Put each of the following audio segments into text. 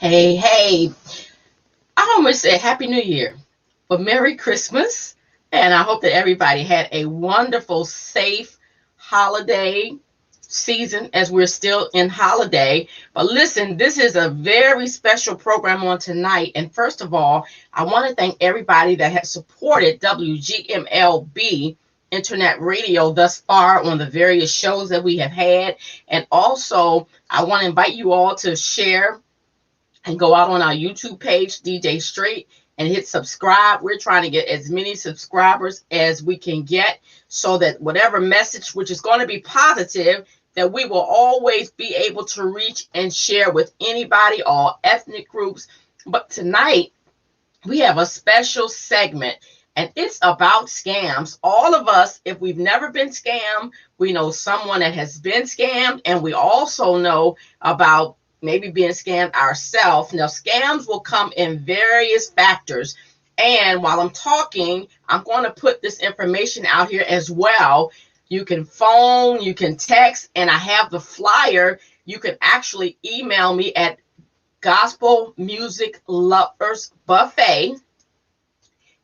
Hey, I almost said Happy New Year, but Merry Christmas. And I hope that everybody had a wonderful, safe holiday season as we're still in holiday. But listen, this is a very special program on tonight. And first of all, I want to thank everybody that has supported WGMLB Internet Radio thus far on the various shows that we have had. And also, I want to invite you all to share and go out on our YouTube page, DJ STRATE, and hit subscribe. We're trying to get as many subscribers as we can get so that whatever message, which is going to be positive, that we will always be able to reach and share with anybody, all ethnic groups. But tonight, we have a special segment, and it's about scams. All of us, if we've never been scammed, we know someone that has been scammed, and we also know about maybe being scammed ourselves. Now, scams will come in various factors. And while I'm talking, I'm going to put this information out here as well. You can phone, you can text, and I have the flyer. You can actually email me at Gospel Music Lovers Buffet,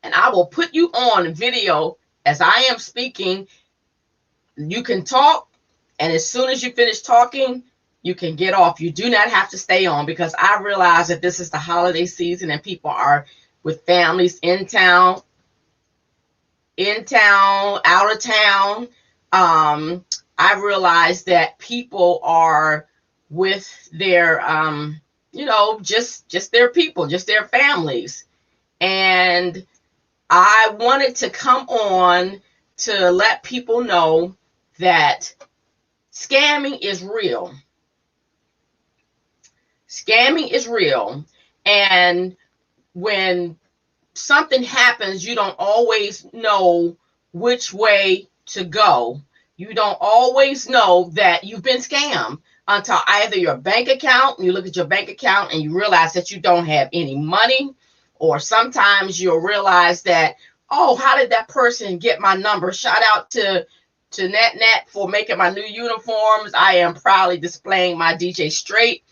and I will put you on video as I am speaking. You can talk, and as soon as you finish talking, you can get off. You do not have to stay on, because I realize that this is the holiday season and people are with families in town, out of town. I realize that people are with their, just their people, just their families. And I wanted to come on to let people know that scamming is real. Scamming is real. And when something happens, you don't always know which way to go. You don't always know that you've been scammed until either your bank account, you look at your bank account and you realize that you don't have any money, or sometimes you'll realize that, oh, how did that person get my number? Shout out to NetNet for making my new uniforms. I am proudly displaying my DJ STRATE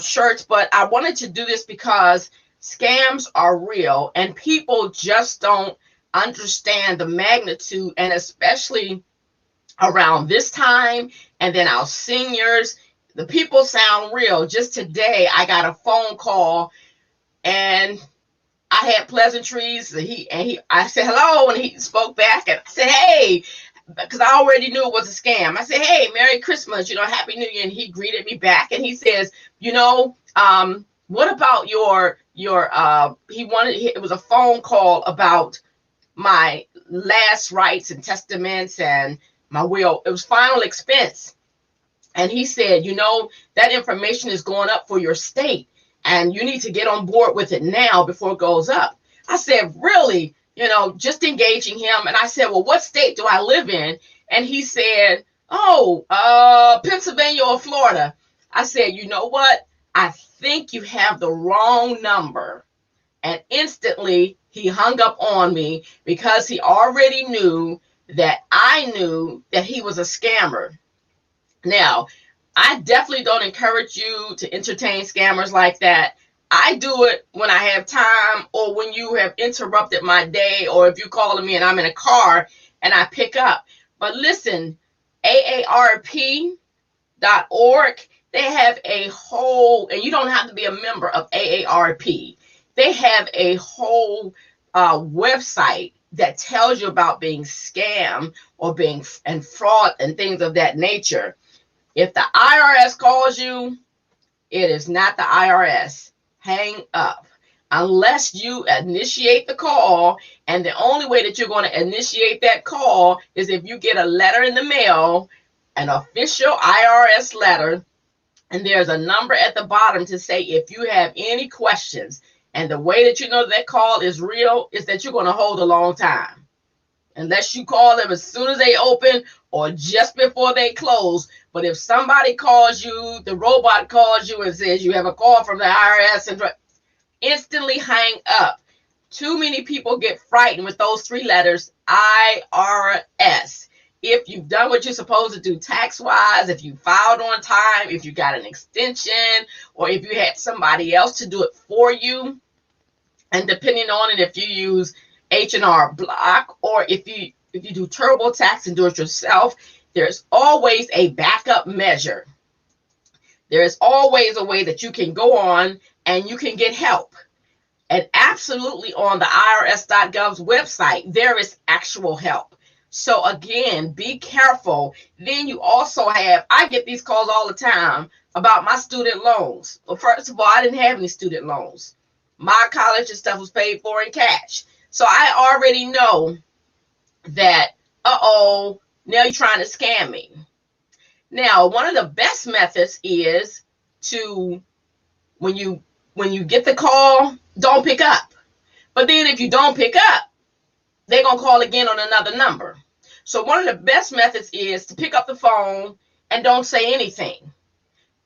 shirts, but I wanted to do this because scams are real and people just don't understand the magnitude, and especially around this time, and then our seniors, the people sound real. Just today, I got a phone call and I had pleasantries. I said hello, and he spoke back, and I said, hey, because I already knew it was a scam. I said, hey, Merry Christmas, Happy New Year. And he greeted me back, and he says, what about it was a phone call about my last rites and testaments and my will. It was final expense. And he said, that information is going up for your state, and you need to get on board with it now before it goes up. I said, really? Just engaging him. And I said, well, what state do I live in? And he said, Pennsylvania or Florida. I said, you know what? I think you have the wrong number. And instantly he hung up on me, because he already knew that I knew that he was a scammer. Now, I definitely don't encourage you to entertain scammers like that. I do it when I have time, or when you have interrupted my day, or if you're calling me and I'm in a car and I pick up. But listen, AARP.org, they have a whole, and you don't have to be a member of AARP. They have a whole website that tells you about being scammed or being and fraud and things of that nature. If the IRS calls you, it is not the IRS. Hang up. Unless you initiate the call, and the only way that you're going to initiate that call is if you get a letter in the mail, an official IRS letter, and there's a number at the bottom to say if you have any questions. And the way that you know that call is real is that you're going to hold a long time. Unless you call them as soon as they open or just before they close. But if somebody calls you, the robot calls you and says you have a call from the IRS, and instantly hang up. Too many people get frightened with those three letters, IRS. if you've done what you're supposed to do tax-wise, if you filed on time, if you got an extension, or if you had somebody else to do it for you. And depending on it, if you use H&R Block or if you do TurboTax and do it yourself, there's always a backup measure. There is always a way that you can go on and you can get help. And absolutely on the IRS.gov's website, there is actual help. So again, be careful. Then you also have, I get these calls all the time about my student loans. Well, first of all, I didn't have any student loans. My college and stuff was paid for in cash. So I already know that, now you're trying to scam me. Now, one of the best methods is to, when you get the call, don't pick up. But then if you don't pick up, they're going to call again on another number. So one of the best methods is to pick up the phone and don't say anything.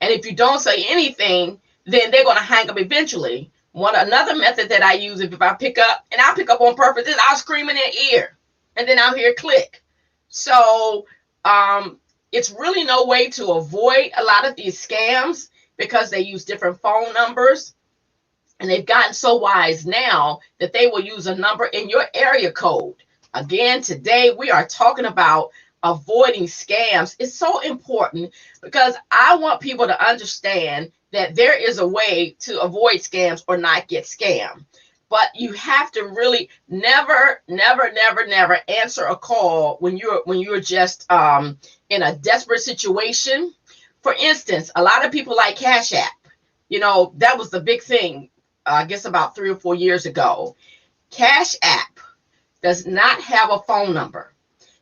And if you don't say anything, then they're going to hang up eventually. Another method that I use, if I pick up, and I'll pick up on purpose, is I'll scream in their ear. And then I'll hear click. So it's really no way to avoid a lot of these scams because they use different phone numbers. And they've gotten so wise now that they will use a number in your area code. Again, today we are talking about avoiding scams. It's so important because I want people to understand that there is a way to avoid scams or not get scammed. But you have to really never answer a call when you're just in a desperate situation. For instance, a lot of people like Cash App. That was the big thing, I guess about 3 or 4 years ago. Cash App does not have a phone number.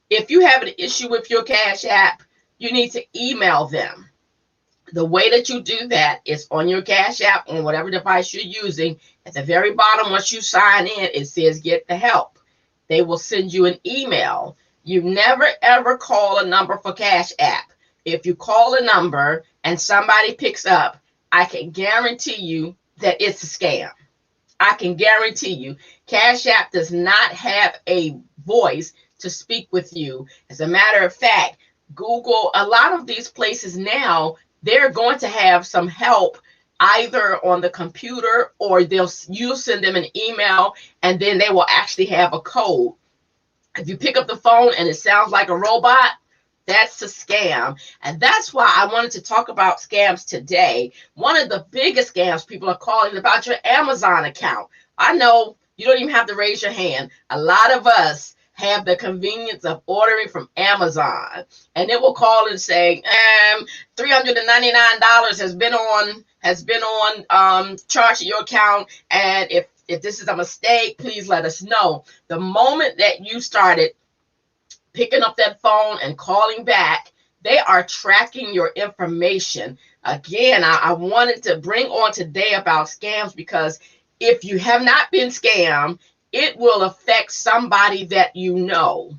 If you have an issue with your Cash App, you need to email them. The way that you do that is on your Cash App, on whatever device you're using. At the very bottom, once you sign in, it says get the help. They will send you an email. You never, ever call a number for Cash App. If you call a number and somebody picks up, I can guarantee you that it's a scam. I can guarantee you. Cash App does not have a voice to speak with you. As a matter of fact, Google, a lot of these places now, they're going to have some help either on the computer or you'll send them an email and then they will actually have a code. If you pick up the phone and it sounds like a robot, that's a scam. And that's why I wanted to talk about scams today. One of the biggest scams people are calling about your Amazon account. I know you don't even have to raise your hand. A lot of us have the convenience of ordering from Amazon, and it will call and say, $399 has been on charge to your account, and if this is a mistake, please let us know. The moment that you started picking up that phone and calling back, they are tracking your information. Again, I wanted to bring on today about scams because if you have not been scammed, it will affect somebody that you know.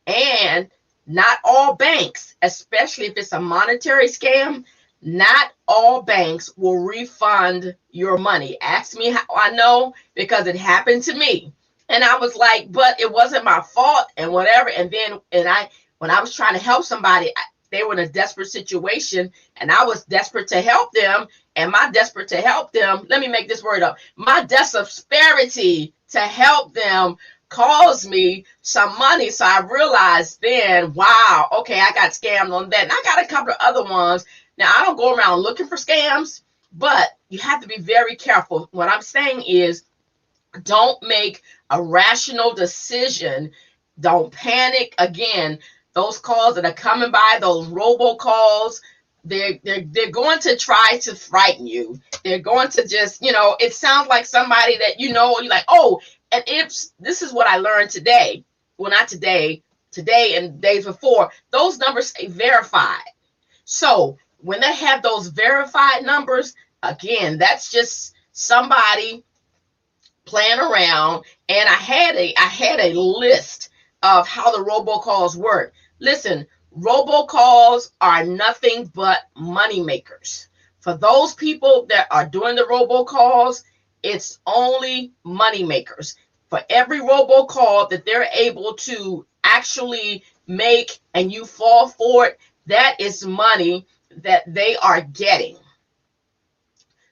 And not all banks, especially if it's a monetary scam, not all banks will refund your money. Ask me how I know, because it happened to me. And I was like, but it wasn't my fault and whatever. And then when I was trying to help somebody, they were in a desperate situation and I was desperate to help them. And my desperate to help them, let me make this word up. My desperity to help them caused me some money. So I realized then, wow, okay, I got scammed on that. And I got a couple of other ones. Now, I don't go around looking for scams, but you have to be very careful. What I'm saying is, don't make a rational decision. Don't panic. Again, those calls that are coming by, those robocalls, they're going to try to frighten you. They're going to just, it sounds like somebody that you're like, oh, and if this is what I learned today, well, not today and days before, those numbers say verified. So when they have those verified numbers, again, that's just somebody playing around. And I had a list of how the robocalls work. Listen, robocalls are nothing but money makers. For those people that are doing the robocalls, it's only money makers. For every robocall that they're able to actually make and you fall for it, that is money that they are getting.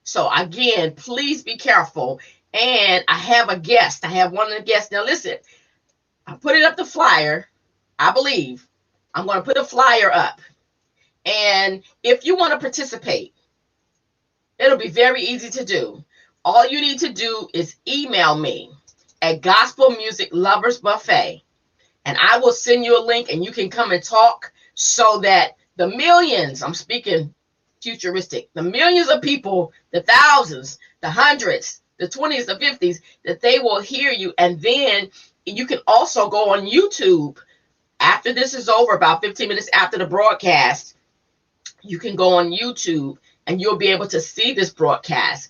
So again, please be careful. And I have a guest. I have one of the guests. Now listen, I put it up the flyer. I believe I'm going to put a flyer up. And if you want to participate, it'll be very easy to do. All you need to do is email me at Gospel Music Lovers Buffet, and I will send you a link and you can come and talk so that the millions, I'm speaking futuristic, the millions of people, the thousands, the hundreds, the 20s, the 50s, that they will hear you. And then you can also go on YouTube after this is over, about 15 minutes after the broadcast. You can go on YouTube and you'll be able to see this broadcast.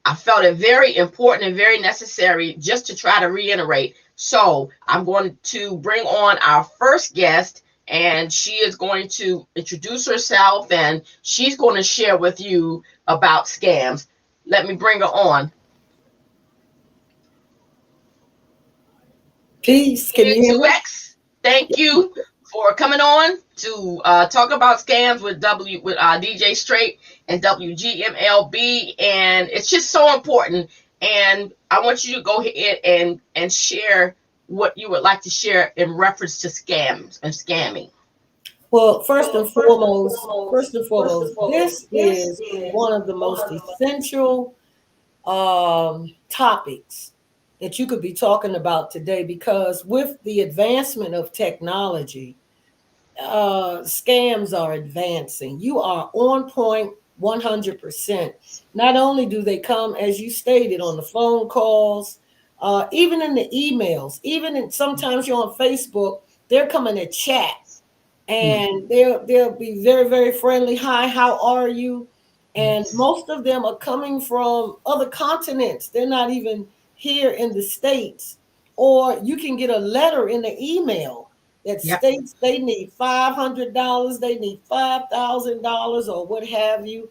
I felt it very important and very necessary just to try to reiterate. So I'm going to bring on our first guest, and she is going to introduce herself, and she's going to share with you about scams. Let me bring her on. Peace. Can you hear me? 2X, thank you for coming on to talk about scams with DJ STRATE and WGMLB, and it's just so important. And I want you to go ahead and share what you would like to share in reference to scams and scamming. Well, first and foremost, this is one of the most essential topics that you could be talking about today, because with the advancement of technology, scams are advancing. You are on point 100%. Not only do they come, as you stated, on the phone calls, even in the emails, sometimes you're on Facebook, they're coming to chat, and they'll be very, very friendly. Hi, how are you? And most of them are coming from other continents. They're not even here in the States. Or you can get a letter in the email that states they need $500, they need $5,000, or what have you.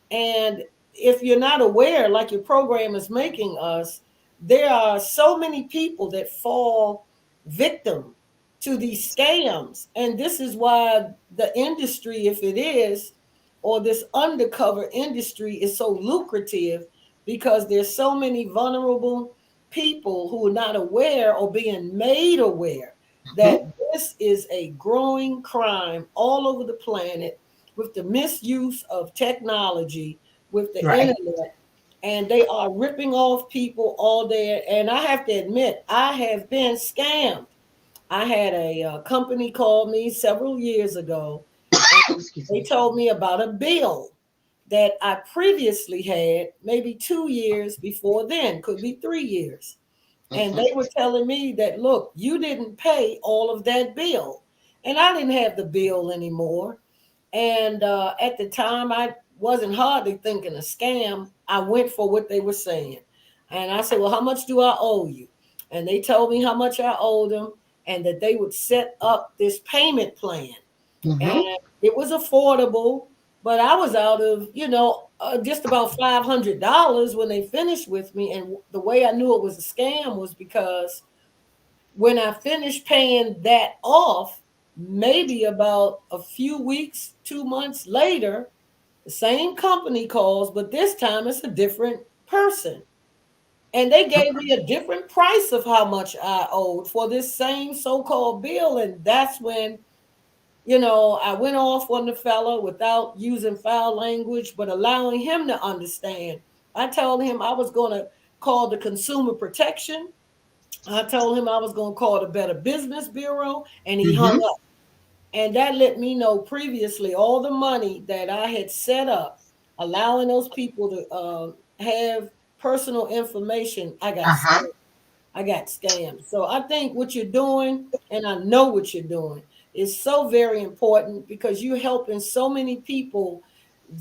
And if you're not aware, like your program is making us, there are so many people that fall victim to these scams. And this is why the industry, if it is, or this undercover industry, is so lucrative, because there's so many vulnerable people who are not aware or being made aware that this is a growing crime all over the planet, with the misuse of technology, with the internet, and they are ripping off people all day. And I have to admit, I have been scammed. I had a company call me several years ago. They told me about a bill that I previously had maybe 2 years before then, could be 3 years. And they were telling me that, look, you didn't pay all of that bill. And I didn't have the bill anymore. And at the time, I wasn't hardly thinking a scam. I went for what they were saying. And I said, well, how much do I owe you? And they told me how much I owed them, and that they would set up this payment plan. And it was affordable, but I was out of, just about $500 when they finished with me. And the way I knew it was a scam was because when I finished paying that off, maybe about a few weeks, 2 months later, the same company calls, but this time it's a different person. And they gave me a different price of how much I owed for this same so-called bill. And that's when, I went off on the fella without using foul language, but allowing him to understand. I told him I was going to call the Consumer Protection. I told him I was going to call the Better Business Bureau, and he hung up. And that let me know previously all the money that I had set up, allowing those people to have personal information. I got scammed. So I think what you're doing, and I know what you're doing, is so very important, because you're helping so many people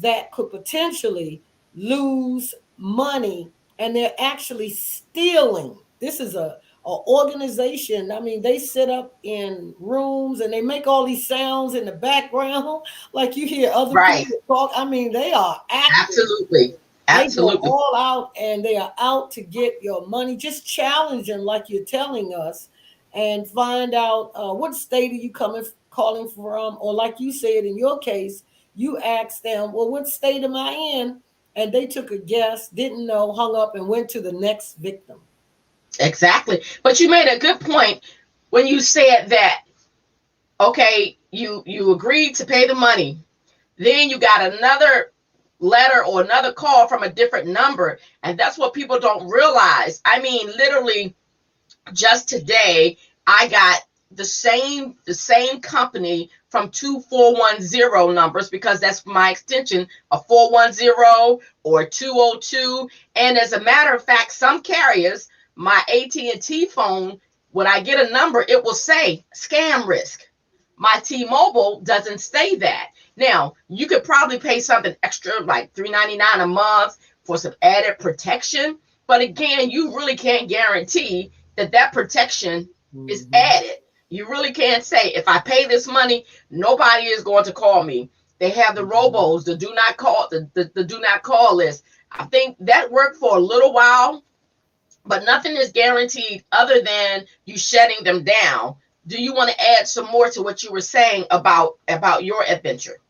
that could potentially lose money, and they're actually stealing. This is a organization. I mean, they sit up in rooms and they make all these sounds in the background, like you hear other people talk. I mean, they are active. They go all out, and they are out to get your money, just challenging like you're telling us. and find out what state are you calling from, or like you said in your case, you asked them, well, what state am I in? And they took a guess, didn't know, hung up, and went to the next victim. Exactly. But you made a good point when you said that, okay, you agreed to pay the money. Then you got another letter or another call from a different number. And that's what people don't realize. I mean, literally just today, I got the same company from 2410 numbers, because that's my extension, a 410 or 202. And as a matter of fact, some carriers, my AT&T phone, when I get a number, it will say scam risk. My T-Mobile doesn't say that. Now, you could probably pay something extra like $3.99 a month for some added protection. But again, you really can't guarantee that protection is added. You really can't say, if I pay this money, nobody is going to call me. They have the robos, the do not call, the do not call list. I think that worked for a little while, but nothing is guaranteed other than you shutting them down. Do you want to add some more to what you were saying about your adventure?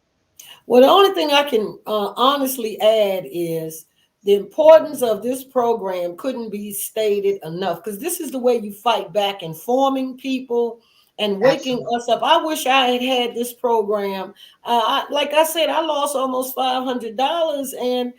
Well, the only thing I can honestly add is the importance of this program couldn't be stated enough, because this is the way you fight back, informing people and waking Absolutely. us up. I wish I had had this program. Like I said, I lost almost $500, and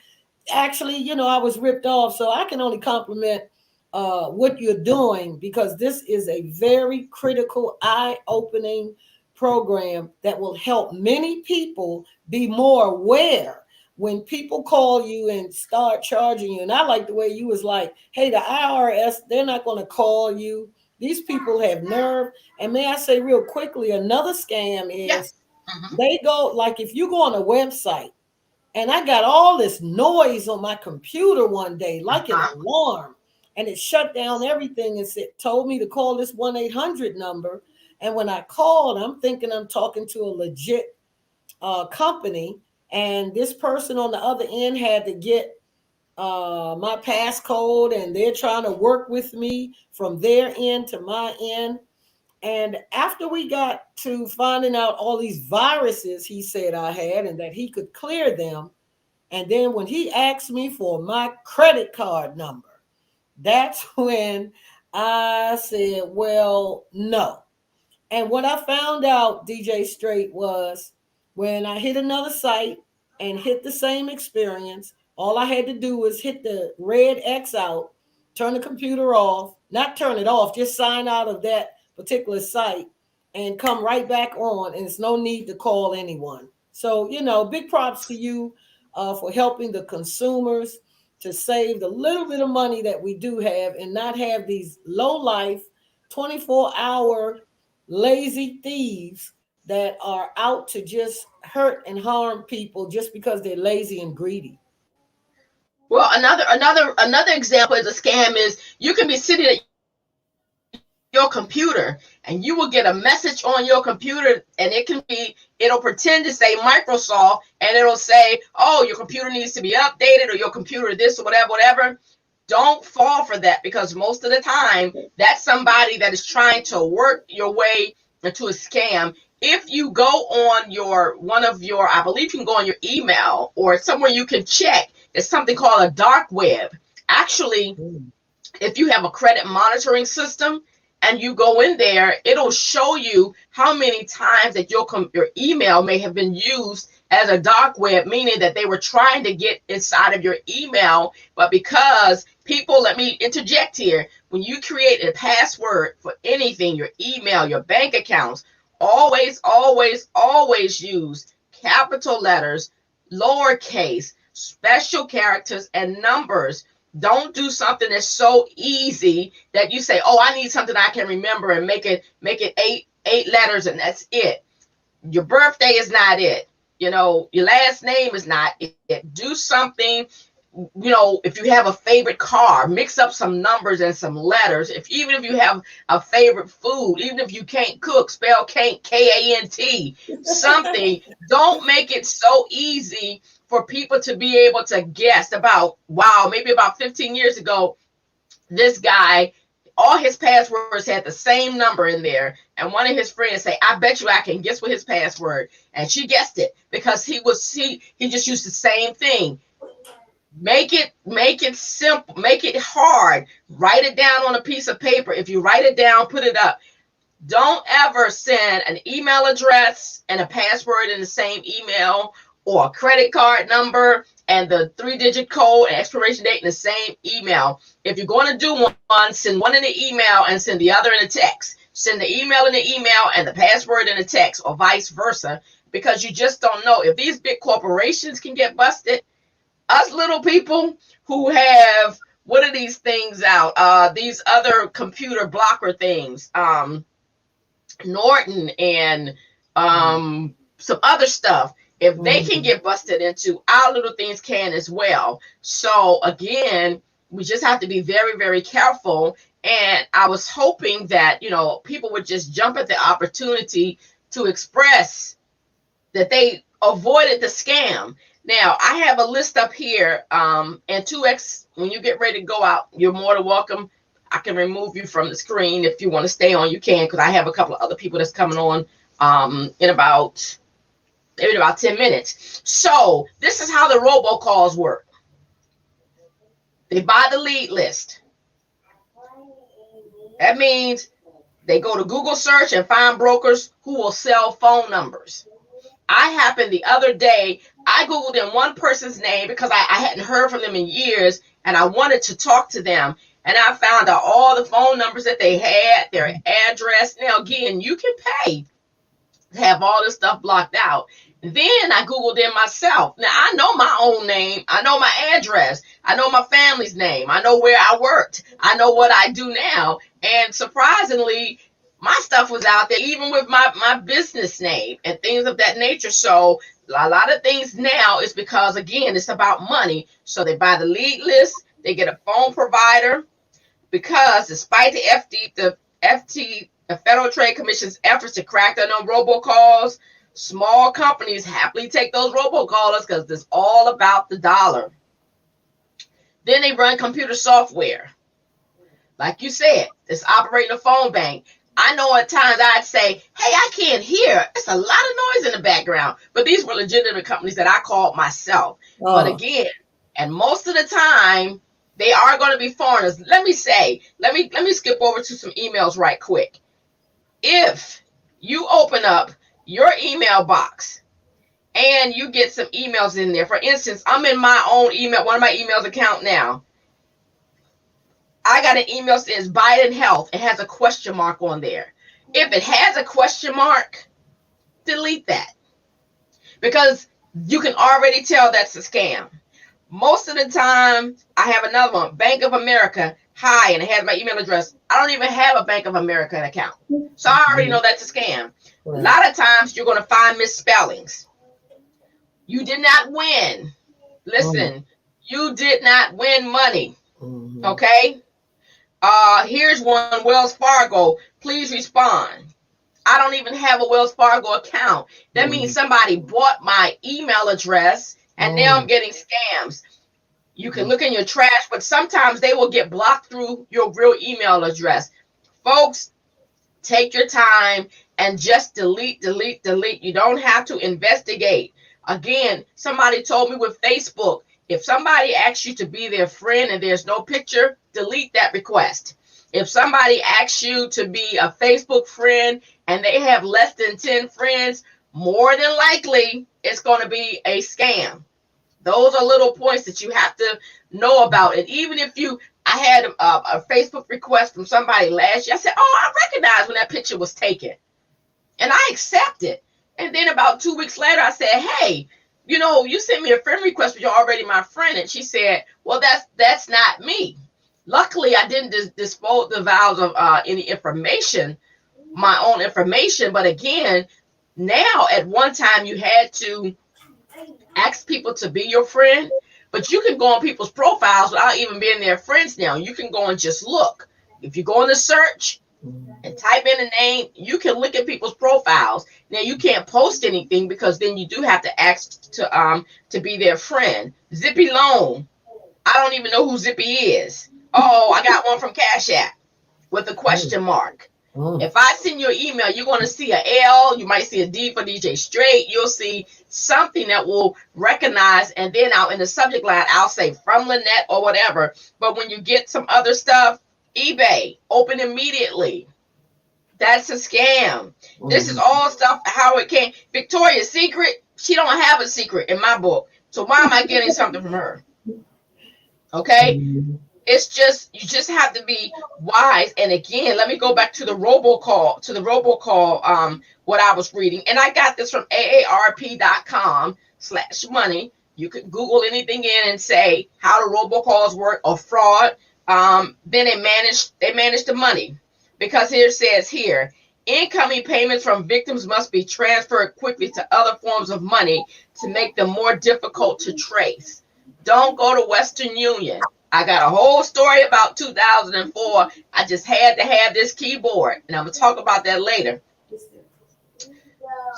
actually, I was ripped off. So I can only compliment what you're doing, because this is a very critical, eye-opening program that will help many people be more aware when people call you and start charging you. And I like the way you was like, hey, the IRS, they're not going to call you. These people have nerve. And may I say real quickly, another scam is they go, like if you go on a website, and I got all this noise on my computer one day, like an alarm, and it shut down everything and told me to call this 1-800 number. And when I called, I'm thinking I'm talking to a legit company, and this person on the other end had to get my passcode, and they're trying to work with me from their end to my end. And after we got to finding out all these viruses he said I had and that he could clear them, and then when he asked me for my credit card number, that's when I said, well, no. And what I found out, DJ Straight, was when I hit another site and hit the same experience, all I had to do was hit the red X out, turn the computer off, not turn it off, just sign out of that particular site and come right back on. And it's no need to call anyone. So, big props to you for helping the consumers to save the little bit of money that we do have and not have these low life 24-hour lazy thieves that are out to just hurt and harm people just because they're lazy and greedy. Well, another example is a scam is you can be sitting at your computer and you will get a message on your computer, and it'll pretend to say Microsoft, and it'll say, oh, your computer needs to be updated, or your computer this or whatever. Don't fall for that, because most of the time that's somebody that is trying to work your way into a scam. If you go on I believe you can go on your email or somewhere you can check, it's something called a dark web. Actually, if you have a credit monitoring system and you go in there, it'll show you how many times that your email may have been used as a dark web, meaning that they were trying to get inside of your email. But because people, let me interject here, when you create a password for anything, your email, your bank accounts, always, always, always use capital letters, lowercase, special characters, and numbers. Don't do something that's so easy that you say, oh, I need something I can remember, and make it eight letters and that's it. Your birthday is not it. Your last name is not it. Do something. If you have a favorite car, mix up some numbers and some letters. Even if you have a favorite food, even if you can't cook, spell can't, K-A-N-T, something. Don't make it so easy for people to be able to guess about, wow, maybe about 15 years ago, this guy all his passwords had the same number in there. And one of his friends say, I bet you I can guess what his password. And she guessed it because he just used the same thing. Make it simple, make it hard. Write it down on a piece of paper. If you write it down, put it up. Don't ever send an email address and a password in the same email, or a credit card number and the 3-digit code and expiration date in the same email. If you're going to do one, send one in the email and send the other in a text. Send the email in the email and the password in a text, or vice versa, because you just don't know. If these big corporations can get busted, us little people who have, what are these things out? These other computer blocker things, Norton and some other stuff. If they can get busted into, our little things can as well. So again, we just have to be very, very careful. And I was hoping that, people would just jump at the opportunity to express that they avoided the scam. Now, I have a list up here, and 2X, when you get ready to go out, you're more than welcome. I can remove you from the screen. If you want to stay on, you can, because I have a couple of other people that's coming on in about 10 minutes. So this is how the robocalls work. They buy the lead list. That means they go to Google search and find brokers who will sell phone numbers. I happened the other day, I Googled in one person's name because I hadn't heard from them in years, and I wanted to talk to them. And I found out all the phone numbers that they had, their address. Now, again, you can pay to have all this stuff blocked out. Then I Googled them myself. Now, I know my own name. I know my address. I know my family's name. I know where I worked. I know what I do now. And surprisingly, my stuff was out there, even with my business name and things of that nature. So a lot of things now is because, again, it's about money. So they buy the lead list. They get a phone provider, because despite the Federal Trade Commission's efforts to crack down on robocalls, small companies happily take those robocallers because it's all about the dollar. Then they run computer software. Like you said, it's operating a phone bank. I know at times I'd say, hey, I can't hear. It's a lot of noise in the background. But these were legitimate companies that I called myself. Oh. But again, and most of the time, they are going to be foreigners. Let me skip over to some emails right quick. If you open up your email box and you get some emails in there, for instance, I'm in my own email, one of my emails account now. I got an email that says Biden Health. It has a question mark on there. If it has a question mark, delete that, because you can already tell that's a scam. Most of the time, I have another one, Bank of America. Hi, and it has my email address. I don't even have a Bank of America account, so I already know that's a scam. Right. A lot of times, you're going to find misspellings. You did not win. Listen, you did not win money. Okay? Here's one, Wells Fargo. Please respond. I don't even have a Wells Fargo account. That means somebody bought my email address, and now I'm getting scams. You can look in your trash, but sometimes they will get blocked through your real email address. Folks, take your time and just delete. You don't have to investigate. Again, somebody told me with Facebook, if somebody asks you to be their friend and there's no picture, delete that request. If somebody asks you to be a Facebook friend and they have less than 10 friends, more than likely it's going to be a scam. Those are little points that you have to know about. And even if I had a Facebook request from somebody last year, I said, I recognize when that picture was taken. And I accepted. And then about 2 weeks later, I said, hey, you sent me a friend request, but you're already my friend. And she said, well, that's not me. Luckily, I didn't disclose the vows of any information, my own information. But again, now at one time you had to ask people to be your friend, but you can go on people's profiles without even being their friends now. You can go and just look. If you go in the search and type in a name, you can look at people's profiles. Now you can't post anything because then you do have to ask to be their friend. Zippy Loan. I don't even know who Zippy is. Oh, I got one from Cash App. with a question mark. If I send you an email, you're going to see an L. You might see a D for DJ Straight. You'll see something that will recognize, and then in the subject line, I'll say from Lynette or whatever. But when you get some other stuff, eBay, open immediately. That's a scam. This is all stuff, how it came. Victoria's Secret, she don't have a secret in my book. So why am I getting something from her? Okay? It's just, you just have to be wise. And again, let me go back to the robocall, what I was reading. And I got this from aarp.com/money. You could Google anything in and say how the robocalls work or fraud. Then they manage the money. Because here it says here, incoming payments from victims must be transferred quickly to other forms of money to make them more difficult to trace. Don't go to Western Union. I got a whole story about 2004. I just had to have this keyboard, and I'm going to talk about that later.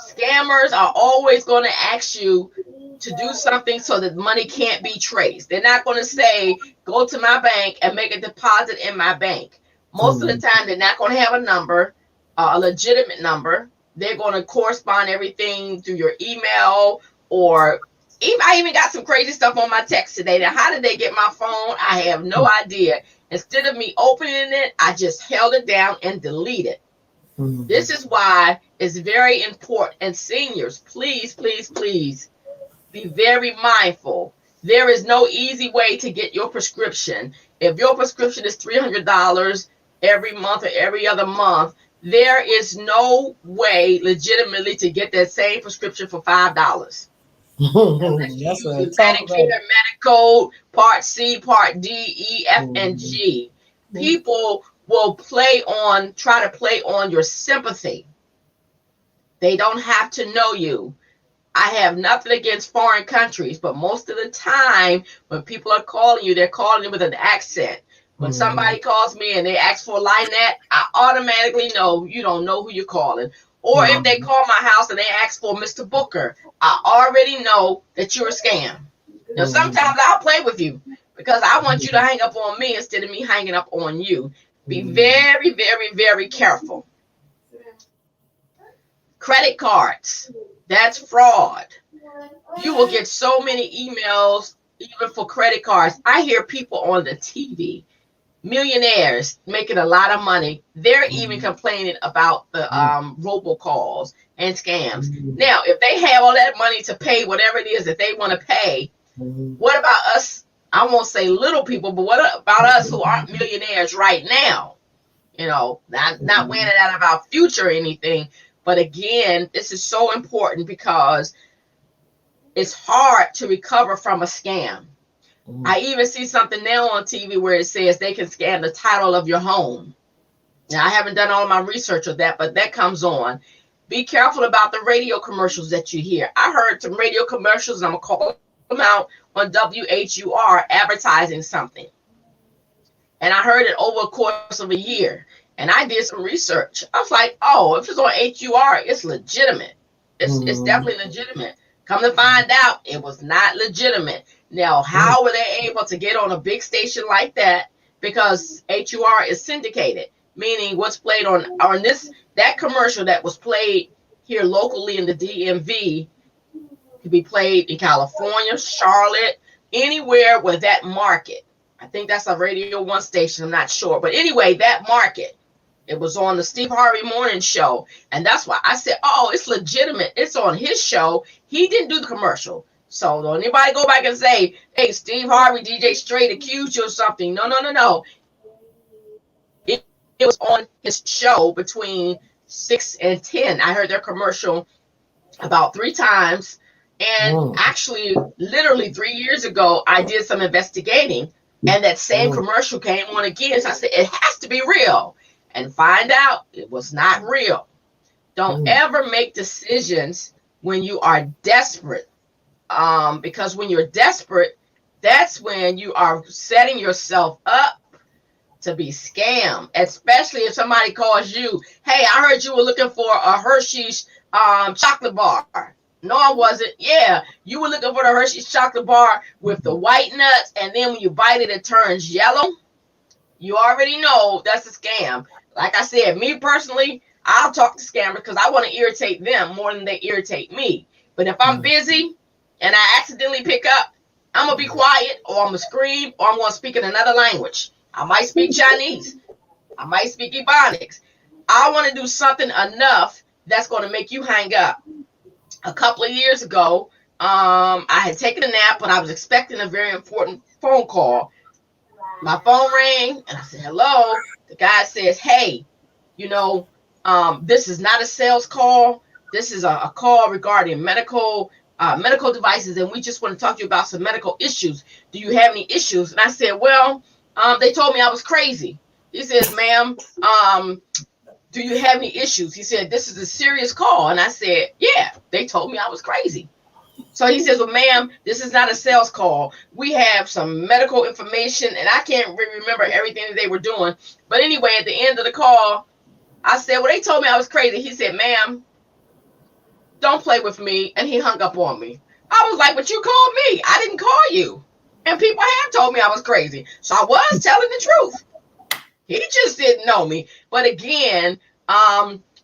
Scammers are always going to ask you to do something so that money can't be traced. They're not going to say, go to my bank and make a deposit in my bank. Most of the time, they're not going to have a number, a legitimate number. They're going to correspond everything through your email, or I even got some crazy stuff on my text today. Now, how did they get my phone? I have no idea. Instead of me opening it, I just held it down and deleted. This is why it's very important. And seniors, please, please, please be very mindful. There is no easy way to get your prescription. If your prescription is $300 every month or every other month, there is no way legitimately to get that same prescription for $5. That's right. Medicare, Medicaid, Part C, Part D, E, F, and G. People will try to play on your sympathy. They don't have to know you. I have nothing against foreign countries, but most of the time when people are calling you, they're calling you with an accent. When somebody calls me and they ask for Lynette, I automatically know you don't know who you're calling. Or if they call my house and they ask for Mr. Booker, I already know that you're a scam. Now, sometimes I'll play with you because I want you to hang up on me instead of me hanging up on you. Be very, very, very careful. Credit cards, that's fraud. You will get so many emails, even for credit cards. I hear people on the TV, millionaires making a lot of money. They're even complaining about the robocalls and scams. Now, if they have all that money to pay whatever it is that they want to pay, what about us? I won't say little people, but what about us who aren't millionaires right now? You know, not weighing it out of our future or anything. But again, this is so important because it's hard to recover from a scam. I even see something now on TV where it says they can scam the title of your home. Now, I haven't done all of my research of that, but that comes on. Be careful about the radio commercials that you hear. I heard some radio commercials, and I'm going to call them out on WHUR advertising something. And I heard it over a course of a year. And I did some research. I was like, oh, if it's on HUR, it's legitimate. It's definitely legitimate. Come to find out, it was not legitimate. Now, how were they able to get on a big station like that? Because HUR is syndicated, meaning what's played on that commercial that was played here locally in the DMV could be played in California, Charlotte, anywhere with that market. I think that's a Radio 1 station. I'm not sure. But anyway, that market. It was on the Steve Harvey Morning Show. And that's why I said, oh, it's legitimate. It's on his show. He didn't do the commercial. So don't anybody go back and say, hey, Steve Harvey, DJ Straight accused you of something. No. It was on his show between 6 and 10. I heard their commercial about 3 times. And actually, literally 3 years ago, I did some investigating. And that same commercial came on again. So I said, it has to be real. And find out it was not real. Don't ever make decisions when you are desperate. Because when you're desperate, that's when you are setting yourself up to be scammed. Especially if somebody calls you, hey, I heard you were looking for a Hershey's chocolate bar. No, I wasn't. Yeah, you were looking for the Hershey's chocolate bar with the white nuts. And then when you bite it, it turns yellow. You already know that's a scam. Like I said, me personally, I'll talk to scammers because I want to irritate them more than they irritate me. But if I'm busy and I accidentally pick up, I'm gonna be quiet, or I'm gonna scream, or I'm gonna speak in another language. I might speak Chinese. I might speak Ebonics. I want to do something enough that's going to make you hang up. A couple of years ago, I had taken a nap, but I was expecting a very important phone call. My phone rang, and I said, "Hello." The guy says, "Hey, you know, this is not a sales call. This is a call regarding medical devices, and we just want to talk to you about some medical issues. Do you have any issues?" And I said, "Well, they told me I was crazy." He says, "Ma'am, do you have any issues?" He said, "This is a serious call." And I said, "Yeah, they told me I was crazy." So he says, "Well, ma'am, this is not a sales call. We have some medical information," and I can't remember everything that they were doing. But anyway, at the end of the call, I said, "Well, they told me I was crazy." He said, "Ma'am, don't play with me." And he hung up on me. I was like, "But you called me. I didn't call you." And people have told me I was crazy. So I was telling the truth. He just didn't know me. But again,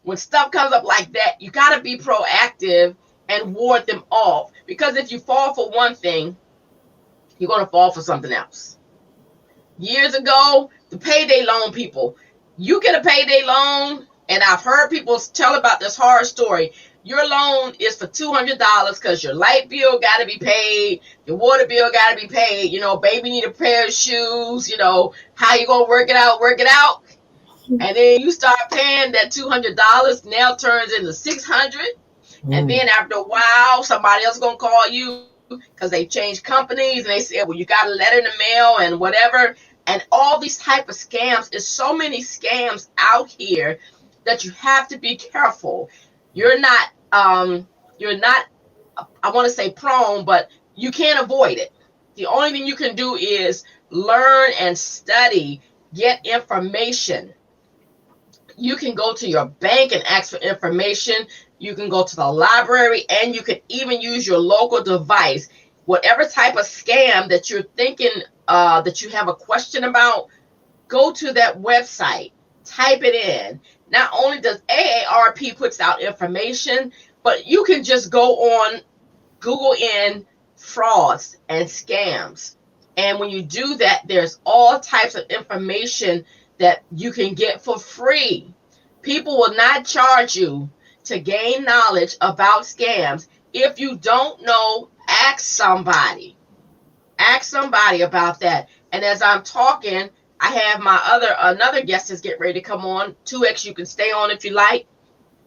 when stuff comes up like that, you got to be proactive and ward them off. Because if you fall for one thing, you're going to fall for something else. Years ago, the payday loan people, you get a payday loan, and I've heard people tell about this horror story. Your loan is for $200 because your light bill got to be paid, your water bill got to be paid. You know, baby need a pair of shoes. You know, how you gonna work it out? Work it out. And then you start paying that $200, now turns into $600. And then after a while, somebody else gonna call you because they changed companies, and they said, "Well, you got a letter in the mail and whatever." And all these type of scams. Is so many scams out here that you have to be careful. You're not you're not, I want to say prone, but you can't avoid it. The only thing you can do is learn and study, get information. You can go to your bank and ask for information. You can go to the library, and you can even use your local device. Whatever type of scam that you're thinking that you have a question about, go to that website, type it in. Not only does AARP puts out information, but you can just go on Google in frauds and scams. And when you do that, there's all types of information that you can get for free. People will not charge you to gain knowledge about scams. If you don't know, ask somebody. Ask somebody about that. And as I'm talking, I have my another guest is getting ready to come on. 2X, you can stay on if you like.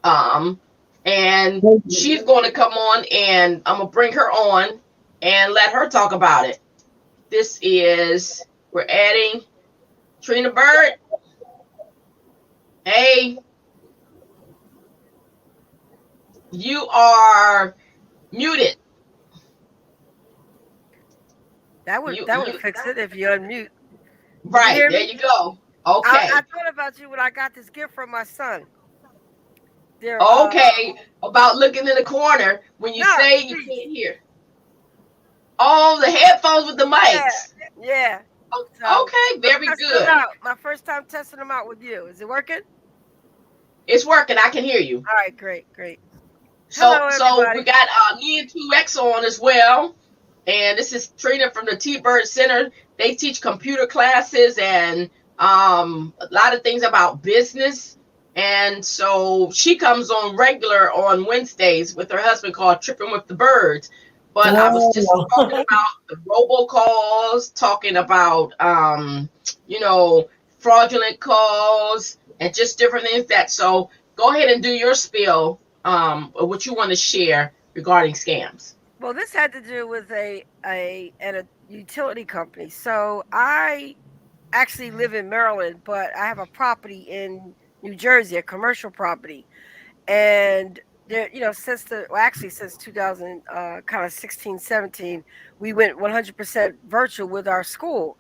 Um, and she's going to come on, and I'm gonna bring her on and let her talk about it. We're adding Trina Bird. Hey, you are muted. That would fix it if you unmute. Did you Right, hear there me? you go. I Okay. thought about you when I got this gift from my son. They're Okay. About looking in the corner when you no, say you please. can't hear. Oh, the headphones with the Yeah, mics. yeah. Oh, So okay, I'm very testing them good. out. My first time testing them out with you. Is it working? It's working. I can hear you. All right, great, great. So Hello, so we everybody. got me and 2X on as well. And this is Trina from the T-Bird Center. They teach computer classes and a lot of things about business. And so she comes on regular on Wednesdays with her husband called Tripping with the Birds. But I was just talking about the robocalls, talking about you know, fraudulent calls and just different things that. So go ahead and do your spiel, what you want to share regarding scams. Well, this had to do with a utility company. So I actually live in Maryland, but I have a property in New Jersey, a commercial property. And there, since 2000, kind of 16, 17, we went 100% virtual with our school.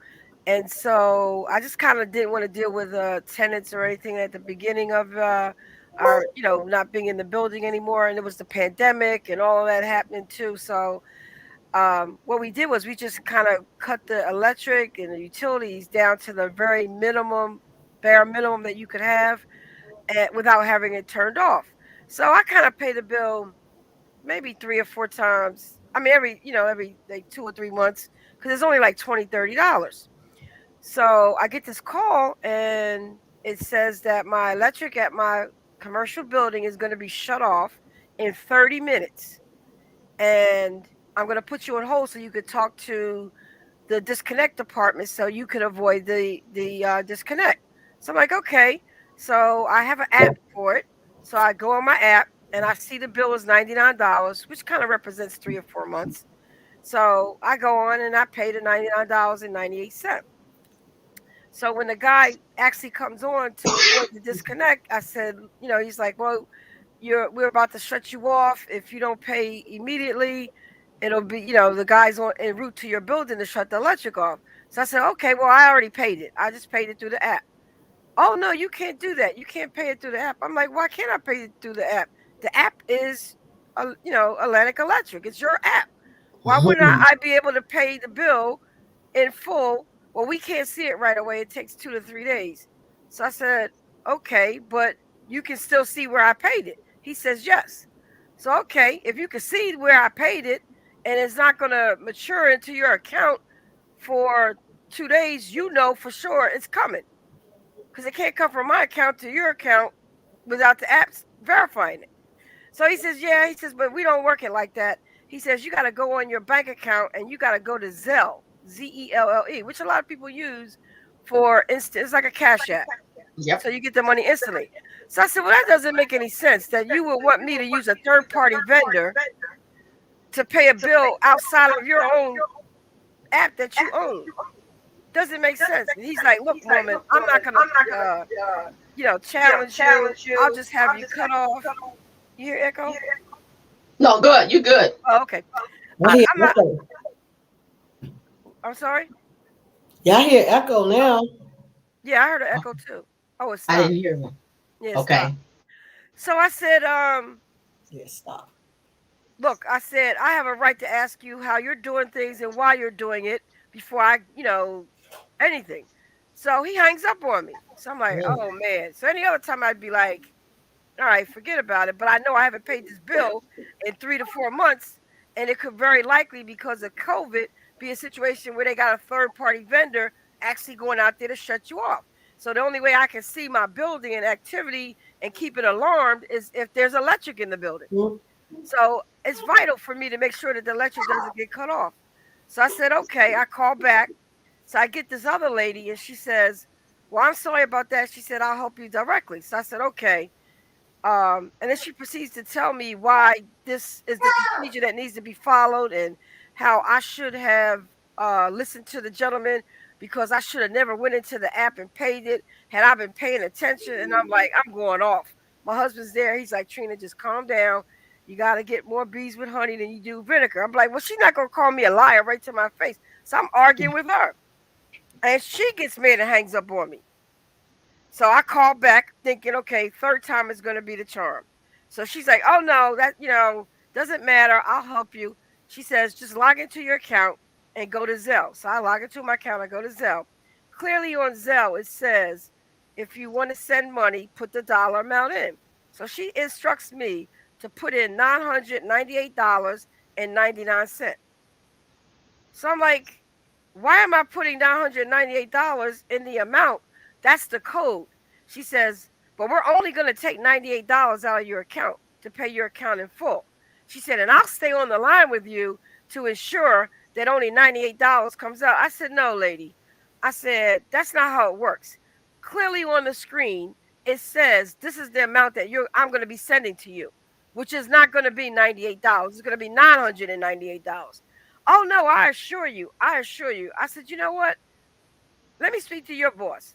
And so I just kind of didn't want to deal with tenants or anything at the beginning of our, not being in the building anymore. And it was the pandemic and all of that happening too. So what we did was we just kind of cut the electric and the utilities down to the very bare minimum that you could have, without having it turned off. So I kind of pay the bill maybe 3 or 4 times. I mean, every like 2 or 3 months, because it's only like $20, $30. So I get this call and it says that my electric at my commercial building is going to be shut off in 30 minutes. And I'm going to put you on hold so you could talk to the disconnect department so you could avoid the disconnect. So I'm like, okay. So I have an app for it. So I go on my app and I see the bill is $99, which kind of represents 3 or 4 months. So I go on and I pay the $99.98. So when the guy actually comes on to avoid the disconnect, I said, he's like, well, we're about to shut you off. If you don't pay immediately, it'll be, the guy's on en route to your building to shut the electric off. So I said, okay, well, I already paid it. I just paid it through the app. Oh no, you can't do that. You can't pay it through the app. I'm like, why can't I pay it through the app? The app is, Atlantic Electric. It's your app. Why wouldn't I be able to pay the bill in full? Well, we can't see it right away. It takes 2 to 3 days. So I said, okay, but you can still see where I paid it. He says, yes. So, okay, if you can see where I paid it and it's not going to mature into your account for 2 days, for sure it's coming. Because it can't come from my account to your account without the apps verifying it. So he says, yeah, but we don't work it like that. He says, you got to go on your bank account and you got to go to Zelle, Zelle, which a lot of people use for instant. It's like a cash app. Yep. So you get the money instantly. So I said, well, that doesn't make any sense that you would want me to use a third-party vendor to pay a bill outside of your own app that you own. Doesn't make sense. And he's like, look, woman, I'm not going to, challenge you. I'll just have you cut off. You hear echo? No, good. You good. Oh, okay. I'm sorry? Yeah, I hear echo now. Yeah, I heard an echo too. Oh, it stopped. I didn't hear one. Yeah, okay. Stopped. So I said, yeah, stop. Look, I said, I have a right to ask you how you're doing things and why you're doing it before I, anything. So he hangs up on me. So I'm like, oh man. So any other time I'd be like, all right, forget about it. But I know I haven't paid this bill in 3 to 4 months. And it could very likely, because of COVID, be a situation where they got a third-party vendor actually going out there to shut you off. So the only way I can see my building and activity and keep it alarmed is if there's electric in the building. So it's vital for me to make sure that the electric doesn't get cut off. So I said, okay, I call back. So I get this other lady and she says, well, I'm sorry about that. She said, I'll help you directly. So I said, okay. And then she proceeds to tell me why this is the procedure that needs to be followed and how I should have listened to the gentleman because I should have never went into the app and paid it had I been paying attention. And I'm like, I'm going off. My husband's there. He's like, Trina, just calm down. You got to get more bees with honey than you do vinegar. I'm like, well, she's not going to call me a liar right to my face. So I'm arguing with her. And she gets mad and hangs up on me. So I call back thinking, okay, third time is going to be the charm. So she's like, oh, no, that, doesn't matter. I'll help you. She says, just log into your account and go to Zelle. So I log into my account. I go to Zelle. Clearly on Zelle, it says, if you want to send money, put the dollar amount in. So she instructs me to put in $998.99. So I'm like, why am I putting $998 in the amount? That's the code. She says, but we're only going to take $98 out of your account to pay your account in full. She said, and I'll stay on the line with you to ensure that only $98 comes out. I said, no, lady. I said, that's not how it works. Clearly on the screen, it says this is the amount that I'm going to be sending to you, which is not going to be $98. It's going to be $998. Oh, no, I assure you. I said, you know what? Let me speak to your boss.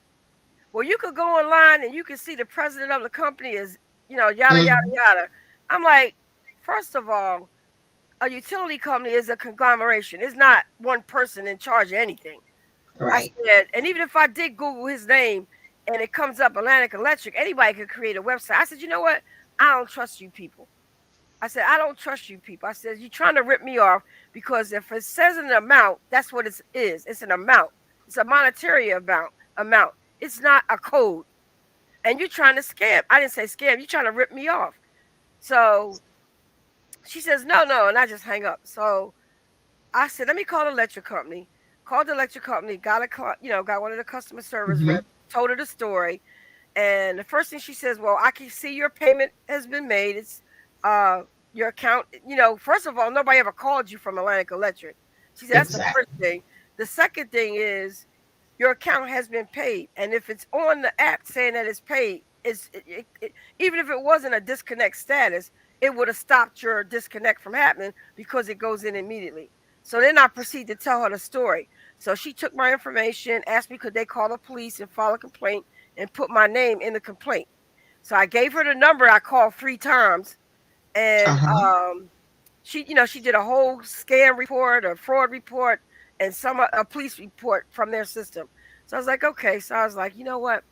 Well, you could go online and you can see the president of the company is, yada, yada, yada. I'm like, first of all, a utility company is a conglomeration. It's not one person in charge of anything. Right. I said, and even if I did Google his name and it comes up Atlantic Electric, anybody could create a website. I said, you know what? I don't trust you people. I said, I don't trust you people. I said, you're trying to rip me off because if it says an amount, that's what it is. It's an amount. It's a monetary amount. It's not a code. And you're trying to scam. I didn't say scam. You're trying to rip me off. So she says, no, no. And I just hang up. So I said, let me call the electric company. Called the electric company, got one of the customer service Mm-hmm. reps, told her the story. And the first thing she says, well, I can see your payment has been made. It's your account. First of all, nobody ever called you from Atlantic Electric. She said, that's the Exactly. first thing. The second thing is your account has been paid. And if it's on the app saying that it's paid, even if it wasn't a disconnect status, it would have stopped your disconnect from happening because it goes in immediately. So then I proceed to tell her the story. So she took my information, asked me could they call the police and file a complaint and put my name in the complaint. So I gave her the number. I called 3 times, and Uh-huh. she did a whole scam report, a fraud report, and a police report from their system. So I was like, okay. So I was like, you know what?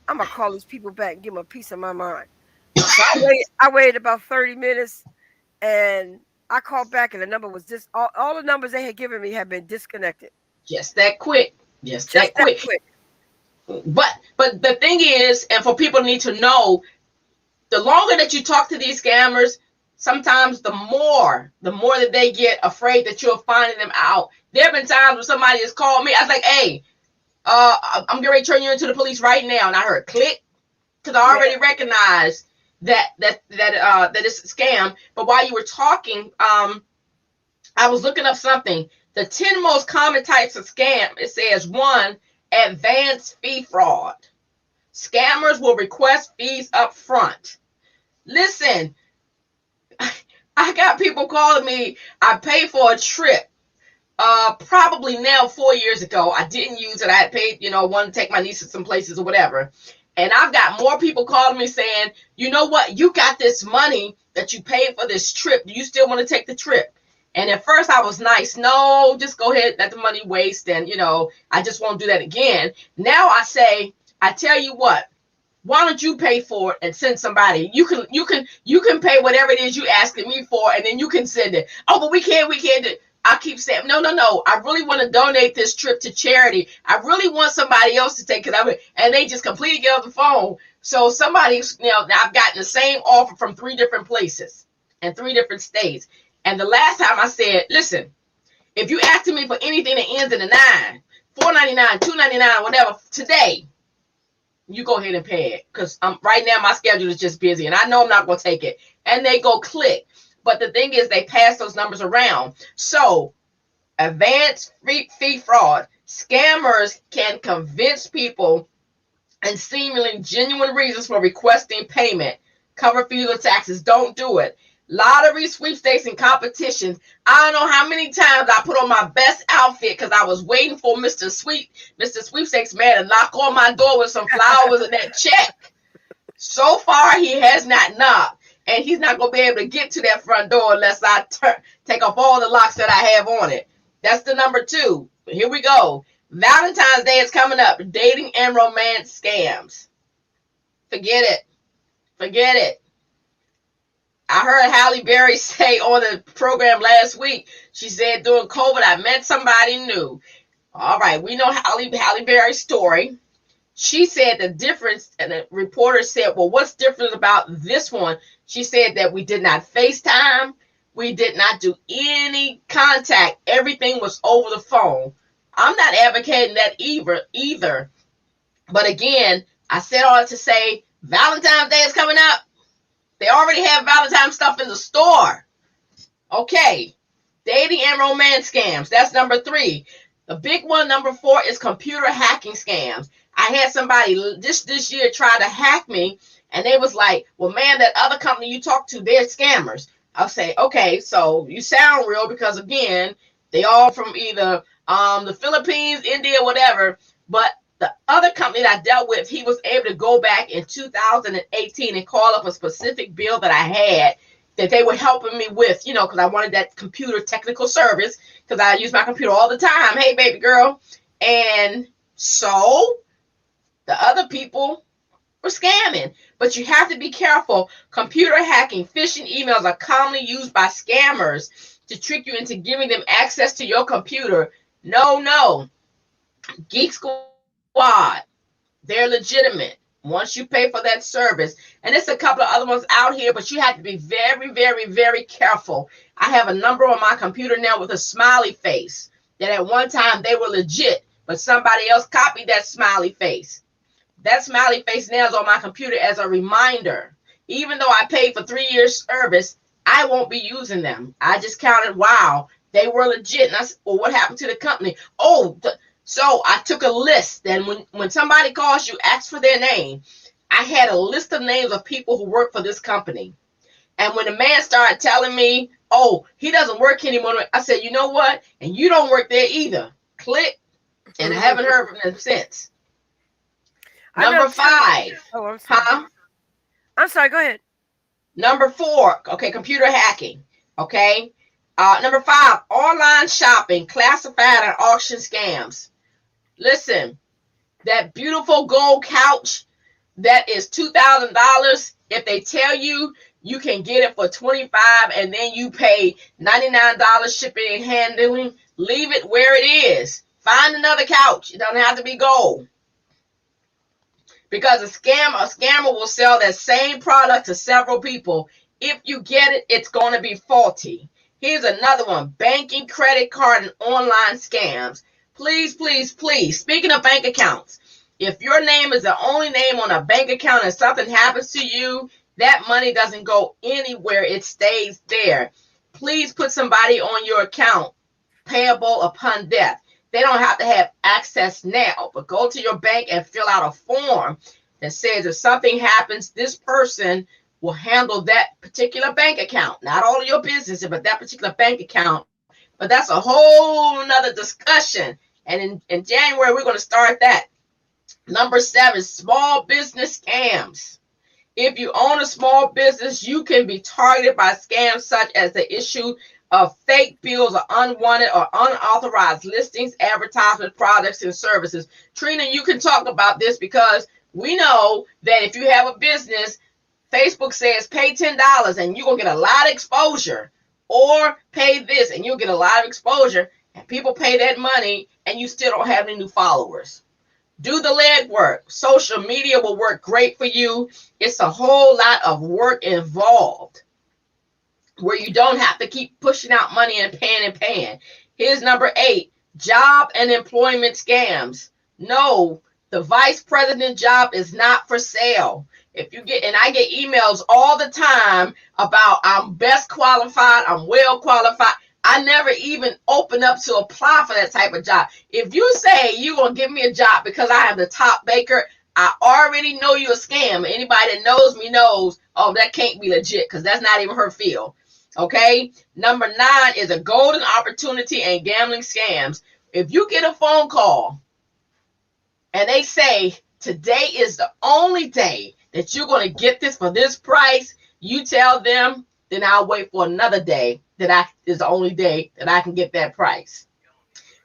I'm gonna call these people back and give them a piece of my mind. So I waited about 30 minutes, and I called back, and the number was all the numbers they had given me had been disconnected. Just that quick. Just Just that that quick. quick. But the thing is, and for people need to know, the longer that you talk to these scammers, sometimes the more that they get afraid that you're finding them out. There have been times when somebody has called me. I was like, hey, I'm getting ready to turn you into the police right now. And I heard click, because I Yeah. already recognized that it's a scam. But while you were talking, I was looking up something. The 10 most common types of scam. It says 1, advanced fee fraud. Scammers will request fees up front. Listen, I got people calling me. I paid for a trip. Probably now 4 years ago. I didn't use it. I had paid, wanted to take my niece to some places or whatever. And I've got more people calling me saying, you know what? You got this money that you paid for this trip. Do you still want to take the trip? And at first I was nice. No, just go ahead, let the money waste. And, I just won't do that again. Now I say, I tell you what, why don't you pay for it and send somebody? You can pay whatever it is you asking me for, and then you can send it. Oh, but we can't do it. I keep saying, no. I really want to donate this trip to charity. I really want somebody else to take it. And they just completely get off the phone. So somebody, now I've gotten the same offer from 3 different places and 3 different states. And the last time I said, listen, if you asking me for anything that ends in a 9, $4.99, $2.99, whatever, today, you go ahead and pay it, because right now my schedule is just busy and I know I'm not going to take it. And they go click. But the thing is, they pass those numbers around. So advanced fee fraud, scammers can convince people and seemingly genuine reasons for requesting payment. Cover fees or taxes. Don't do it. Lottery, sweepstakes, and competitions. I don't know how many times I put on my best outfit because I was waiting for Mr. Sweepstakes man to knock on my door with some flowers and that check. So far, he has not knocked, and he's not going to be able to get to that front door unless I take off all the locks that I have on it. That's the number 2. Here we go. Valentine's Day is coming up. Dating and romance scams. Forget it. Forget it. I heard Halle Berry say on the program last week, she said during COVID, I met somebody new. All right, we know Halle Berry's story. She said the difference, and the reporter said, well, what's different about this one? She said that we did not FaceTime. We did not do any contact. Everything was over the phone. I'm not advocating that either. But again, I said all that to say Valentine's Day is coming up. They already have Valentine's stuff in the store. Okay. Dating and romance scams. That's number 3. The big one, number 4, is computer hacking scams. I had somebody this year try to hack me, and they was like, well, man, that other company you talk to, they're scammers. I'll say, okay, so you sound real, because again, they all from either the Philippines, India, whatever. But the other company that I dealt with, he was able to go back in 2018 and call up a specific bill that I had that they were helping me with, because I wanted that computer technical service, because I use my computer all the time. Hey, baby girl. And so the other people for scamming. But you have to be careful. Computer hacking, phishing emails are commonly used by scammers to trick you into giving them access to your computer. No. Geek Squad, they're legitimate once you pay for that service. And there's a couple of other ones out here, but you have to be very, very, very careful. I have a number on my computer now with a smiley face that at one time they were legit, but somebody else copied that smiley face. That smiley face now is on my computer as a reminder. Even though I paid for 3 years service, I won't be using them. I just counted, wow, they were legit. And I said, well, what happened to the company? So I took a list. And when somebody calls you, ask for their name. I had a list of names of people who work for this company. And when the man started telling me, oh, he doesn't work anymore, I said, you know what? And you don't work there either. Click. And I haven't heard from them since. Number 5. Oh, I'm sorry. Huh? I'm sorry. Go ahead. Number 4. Okay, computer hacking. Okay. Number 5, online shopping, classified and auction scams. Listen, that beautiful gold couch that is $2,000. If they tell you you can get it for $25 and then you pay $99 shipping and handling, leave it where it is. Find another couch. It doesn't have to be gold. Because a scammer will sell that same product to several people. If you get it, it's going to be faulty. Here's another one, banking, credit card, and online scams. Please, please, please, speaking of bank accounts, if your name is the only name on a bank account and something happens to you, that money doesn't go anywhere. It stays there. Please put somebody on your account payable upon death. They don't have to have access now, but go to your bank and fill out a form that says if something happens, this person will handle that particular bank account. Not all of your business, but that particular bank account. But that's a whole nother discussion. And in January, we're going to start that. Number 7, small business scams. If you own a small business, you can be targeted by scams such as the issue of fake bills or unwanted or unauthorized listings, advertisement, products, and services. Trina, you can talk about this because we know that if you have a business, Facebook says pay $10 and you're going to get a lot of exposure, or pay this and you'll get a lot of exposure, and people pay that money and you still don't have any new followers. Do the legwork. Social media will work great for you. It's a whole lot of work involved where you don't have to keep pushing out money and paying. Here's number 8, job and employment scams. No, the vice president job is not for sale. If you get, and I get emails all the time about I'm best qualified, I'm well qualified. I never even open up to apply for that type of job. If you say you're going to give me a job because I am the top baker, I already know you're a scam. Anybody that knows me knows, oh, that can't be legit because that's not even her field. Okay. Number 9 is a golden opportunity and gambling scams. If you get a phone call and they say today is the only day that you're going to get this for this price, you tell them, then I'll wait for another day that is the only day that I can get that price.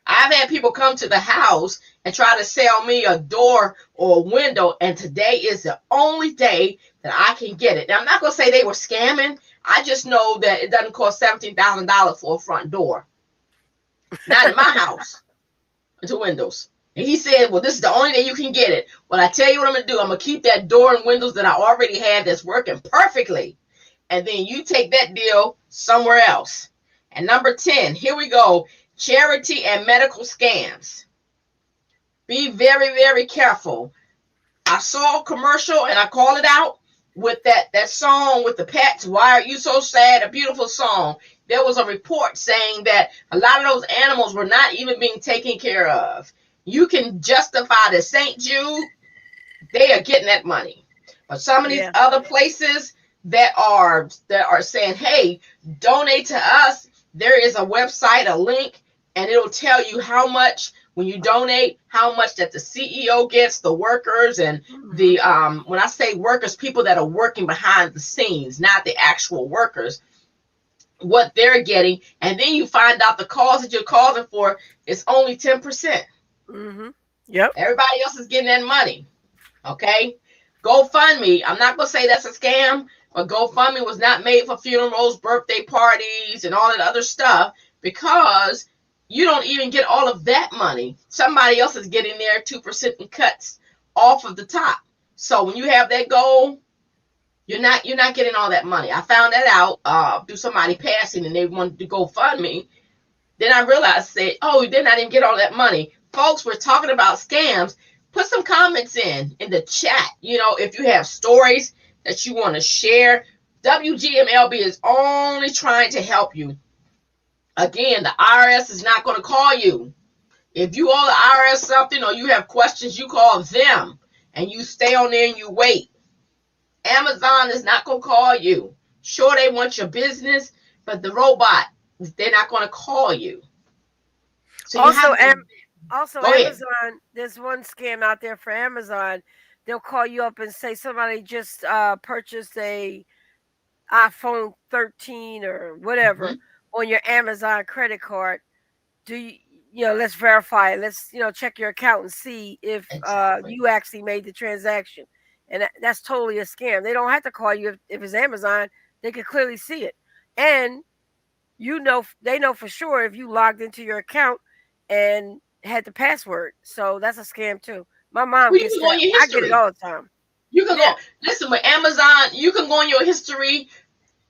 I've had people come to the house and try to sell me a door or a window, and today is the only day that I can get it. Now, I'm not going to say they were scamming. I just know that it doesn't cost $17,000 for a front door. Not in my house. Into windows. And he said, well, this is the only day you can get it. Well, I tell you what I'm going to do. I'm going to keep that door and windows that I already have that's working perfectly. And then you take that deal somewhere else. And number 10, here we go. Charity and medical scams. Be very, very careful. I saw a commercial and I called it out with that song with the pets. Why Are You So Sad? A beautiful song. There was a report saying that a lot of those animals were not even being taken care of. You can justify the St. Jude, they are getting that money. But some of these other places that are saying, hey, donate to us, there is a website, a link, and it'll tell you how much when you donate, how much that the CEO gets, the workers, and the when I say workers, people that are working behind the scenes, not the actual workers, what they're getting. And then you find out the cause that you're causing for is only 10%. Mm-hmm. Yep. Everybody else is getting that money. Okay. GoFundMe, I'm not going to say that's a scam, but GoFundMe was not made for funerals, birthday parties, and all that other stuff, because you don't even get all of that money. Somebody else is getting their 2% in cuts off of the top. So when you have that goal, you're not getting all that money. I found that out through somebody passing, and they wanted to GoFundMe. Then I realized, said, oh, they're not even get all that money. Folks, we're talking about scams. Put some comments in the chat. You know, if you have stories that you want to share, WGMLB is only trying to help you. Again, the IRS is not going to call you. If you owe the IRS something or you have questions, you call them and you stay on there and you wait. Amazon is not going to call you. Sure, they want your business, but the robot, they're not going to call you. So also, you have to, Amazon, there's one scam out there for Amazon. They'll call you up and say somebody just purchased a iPhone 13 or whatever on your Amazon credit card. Do you know, let's verify it. Let's, check your account and see if you actually made the transaction. And that's totally a scam. They don't have to call you if it's Amazon. They can clearly see it. And they know for sure if you logged into your account and had the password. So that's a scam too. My mom gets that. I get it all the time. You can go, listen, with Amazon, you can go in your history.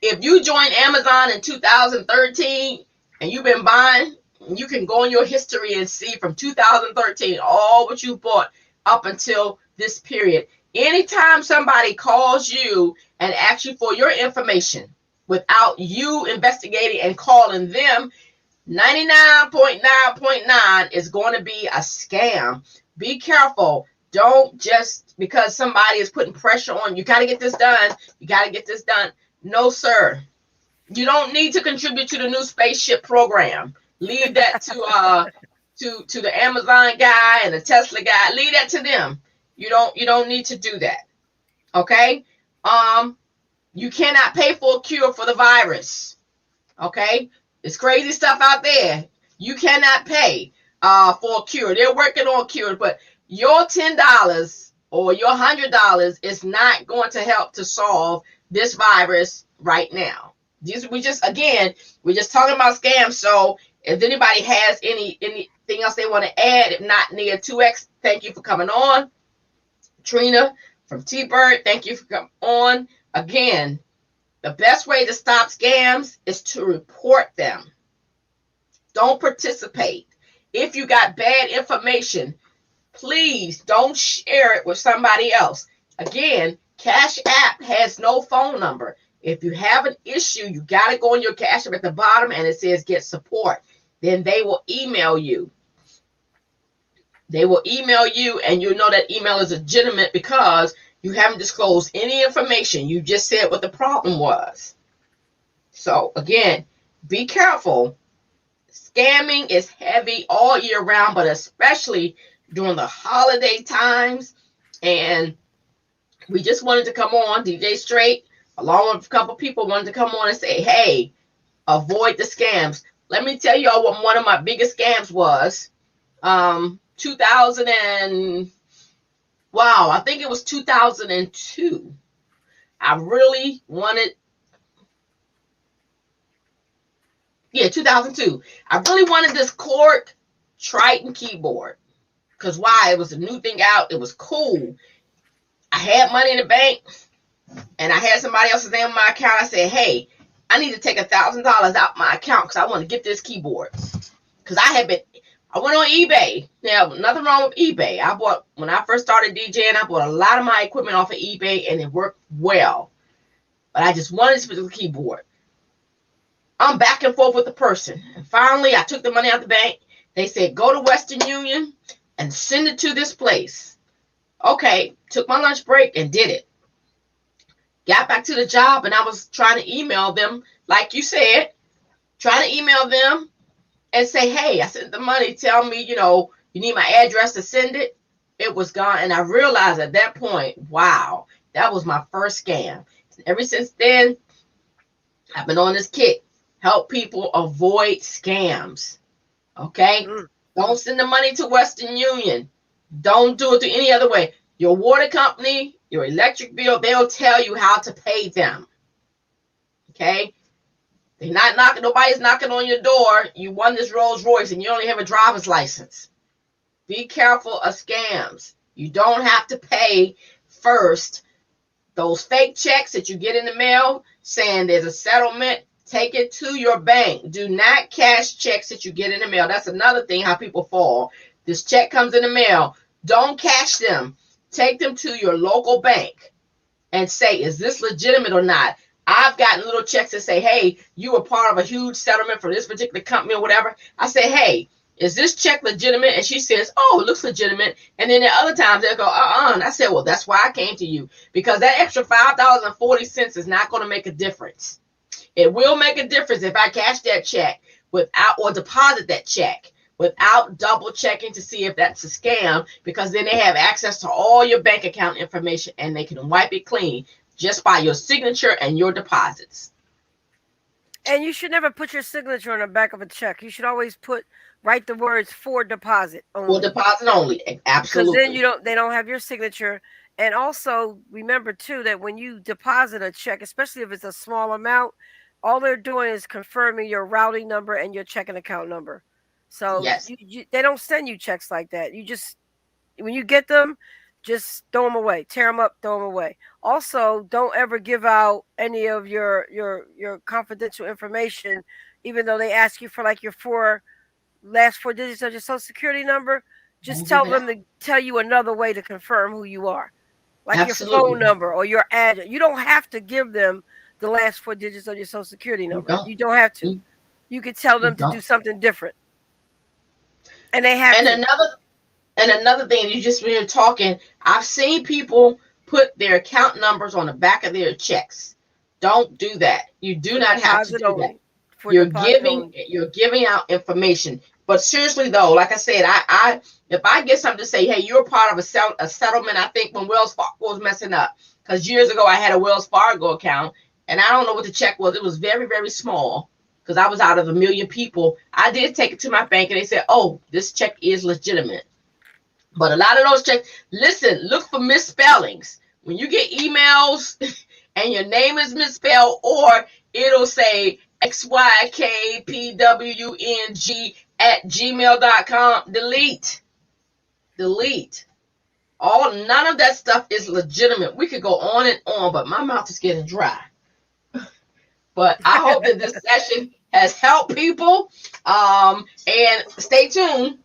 If you joined Amazon in 2013 and you've been buying, you can go in your history and see from 2013 all what you bought up until this period. Anytime somebody calls you and asks you for your information without you investigating and calling them, 99.9.9 is going to be a scam. Be careful. Don't just because somebody is putting pressure on you, got to get this done. You got to get this done. No, sir. You don't need to contribute to the new spaceship program. Leave that to the Amazon guy and the Tesla guy. Leave that to them. You don't need to do that. Okay? You cannot pay for a cure for the virus. Okay? It's crazy stuff out there. You cannot pay for a cure. They're working on cures, but your $10 or your $100 is not going to help to solve this virus right now. We're just talking about scams. So if anybody has anything else they want to add, if not, Nia 2X, thank you for coming on. Trina from T-Bird, thank you for coming on. Again, the best way to stop scams is to report them. Don't participate. If you got bad information, please don't share it with somebody else. Again, Cash App has no phone number. If you have an issue, you got to go on your Cash App at the bottom and it says get support. Then they will email you. They will email you and you know that email is legitimate because you haven't disclosed any information. You just said what the problem was. So again, be careful. Scamming is heavy all year round, but especially during the holiday times. And we just wanted to come on, DJ STRATE, along with a couple people wanted to come on and say, hey, avoid the scams. Let me tell y'all what one of my biggest scams was. 2002. I really wanted, 2002. I really wanted this Korg Triton keyboard. Because why? It was a new thing out. It was cool. I had money in the bank and I had somebody else's name on my account. I said, hey, I need to take $1,000 out my account because I want to get this keyboard. Because I went on eBay. Now, nothing wrong with eBay. When I first started DJing, I bought a lot of my equipment off of eBay and it worked well. But I just wanted this particular keyboard. I'm back and forth with the person. And finally, I took the money out the bank. They said, go to Western Union and send it to this place. Okay, took my lunch break and did it. Got back to the job and I was trying to email them, like you said, trying to email them and say, hey, I sent the money. Tell me, you need my address to send it. It was gone. And I realized at that point, wow, that was my first scam. Ever since then, I've been on this kick. Help people avoid scams. Okay? Don't send the money to Western Union. Don't do it through any other way. Your water company, your electric bill, they'll tell you how to pay them. Okay? They're not knocking, nobody's knocking on your door. You won this Rolls Royce and you only have a driver's license. Be careful of scams. You don't have to pay first. Those fake checks that you get in the mail saying there's a settlement, take it to your bank. Do not cash checks that you get in the mail. That's another thing how people fall. This check comes in the mail. Don't cash them. Take them to your local bank and say, is this legitimate or not? I've gotten little checks that say, hey, you were part of a huge settlement for this particular company or whatever. I say, hey, is this check legitimate? And she says, oh, it looks legitimate. And then at other times they'll go, And I said, well, that's why I came to you, because that extra $5.40 is not going to make a difference. It will make a difference if I cash that check without, or deposit that check without double checking to see if that's a scam, because then they have access to all your bank account information and they can wipe it clean just by your signature and your deposits. And you should never put your signature on the back of a check. You should always write the words for deposit only. For deposit only, absolutely. Because then they don't have your signature. And also remember too that when you deposit a check, especially if it's a small amount, all they're doing is confirming your routing number and your checking account number. So yes. They don't send you checks like that. You just, when you get them, just throw them away, tear them up, throw them away. Also, don't ever give out any of your confidential information, even though they ask you for like your last four digits of your social security number. Just tell them to tell you another way to confirm who you are, like absolutely. your phone number or your address. You don't have to give them the last four digits of your social security number. You don't have to. You could tell them to do something different, and they have to. And another thing, you just been talking, I've seen people put their account numbers on the back of their checks. Don't do that. You do not have to do that. You're giving out information. But seriously though, like I said, I if I get something to say, hey, you're part of a settlement. I think when Wells Fargo was messing up, because years ago I had a Wells Fargo account and I don't know what the check was. It was very, very small because I was out of 1 million people. I did take it to my bank and they said, oh, this check is legitimate. But a lot of those checks, listen, look for misspellings. When you get emails and your name is misspelled, or it'll say xykpwng@gmail.com, delete. None of that stuff is legitimate. We could go on and on, but my mouth is getting dry. But I hope that this session has helped people. And stay tuned,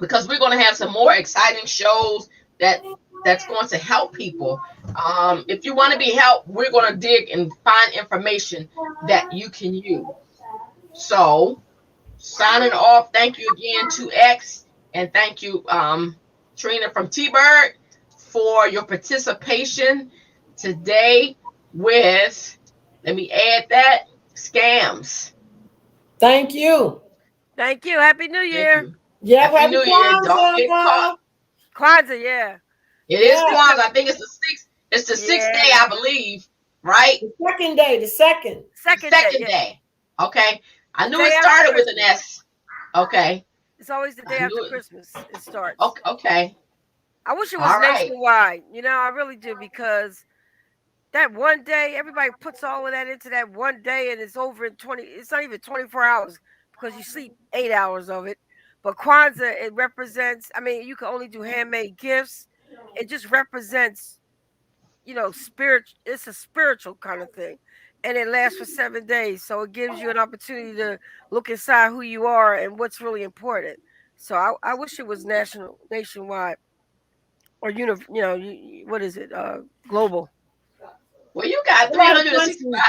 because we're going to have some more exciting shows that's going to help people. If you want to be helped, we're going to dig and find information that you can use. So, signing off, thank you again to X, and thank you, Trina from T-Bird, for your participation today with, let me add that, scams. Thank you. Thank you. Happy New Year. Yeah, Happy New Year. Don't get caught. Kwanzaa, yeah. It is Kwanzaa. I think it's the sixth. It's the sixth day, I believe. Right? The second day. The second day. Okay. I knew it started with an S. Okay. It's always the day after Christmas. It starts. Okay. I wish it was nationwide. You know, I really do, because that one day, everybody puts all of that into that one day, and it's over in it's not even 24 hours, because you sleep 8 hours of it. But Kwanzaa, it represents, I mean, you can only do handmade gifts. It just represents, spirit. It's a spiritual kind of thing. And it lasts for 7 days. So it gives you an opportunity to look inside who you are and what's really important. So I wish it was nationwide, or, what is it? Global. Well, you got 365.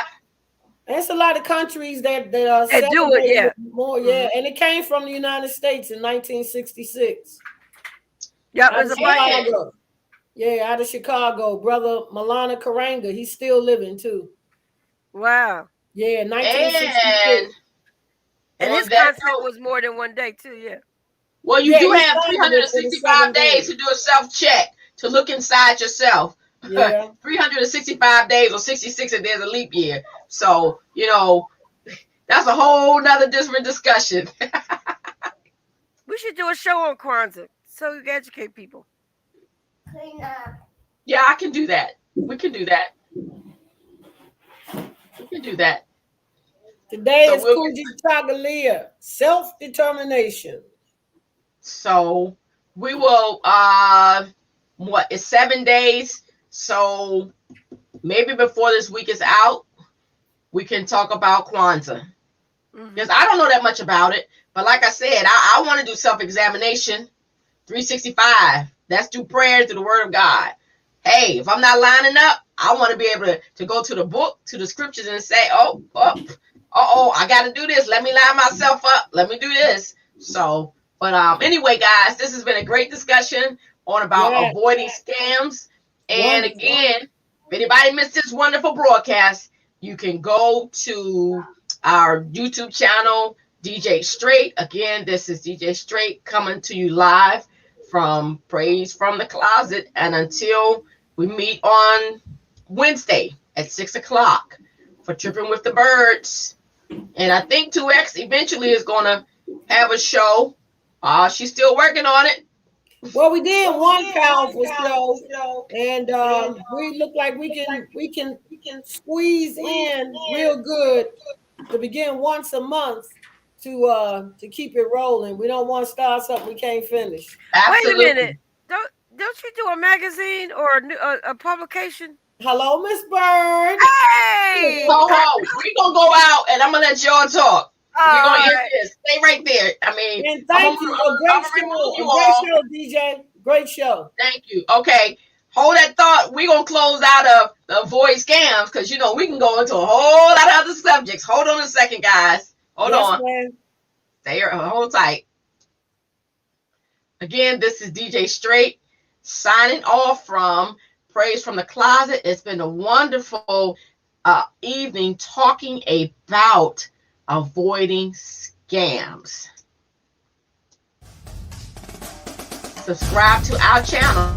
There's a lot of countries that are do it, yeah. More, yeah. And it came from the United States in 1966. Yeah, it was Chicago. Yeah, out of Chicago. Brother Milana Karanga, he's still living too. Wow. Yeah, 1966. And his concept was more than 1 day too, yeah. Well, you do have 365 days to do a self-check, to look inside yourself. Yeah. 365 days or 66 if there's a leap year. So, that's a whole nother different discussion. We should do a show on Kwanzaa so we can educate people. Yeah, I can do that. We can do that. We can do that. Today So is Kuji Chagalia, self-determination. So we will it's 7 days. So maybe before this week is out, we can talk about Kwanzaa. Because I don't know that much about it. But like I said, I want to do self-examination 365. That's through prayer, through the word of God. Hey, if I'm not lining up, I want to be able to go to the book, to the scriptures and say, I got to do this. Let me line myself up. Let me do this. So, but anyway, guys, this has been a great discussion on about avoiding scams. And again, if anybody missed this wonderful broadcast, you can go to our YouTube channel, DJ STRATE. Again, this is DJ STRATE coming to you live from Praise from the Closet. And until we meet on Wednesday at 6 o'clock for Tripping with the Birds. And I think 2X eventually is going to have a show. She's still working on it. Well, we did one powerful show, and we look like we can squeeze in real good to begin once a month to keep it rolling. We don't want to start something we can't finish. Absolutely. Wait a minute. Don't you do a magazine or a publication? Hello, Miss Bird. Hey! We're going to go out, and I'm going to let y'all talk. We're going to end this. Stay right there. I mean, and thank you. A great show, DJ. Great show. Thank you. Okay. Hold that thought. We're going to close out of the avoid scams because, we can go into a whole lot of other subjects. Hold on a second, guys. Hold on. Man. Stay here. Hold tight. Again, this is DJ STRATE signing off from Praise from the Closet. It's been a wonderful evening talking about avoiding scams. Subscribe to our channel.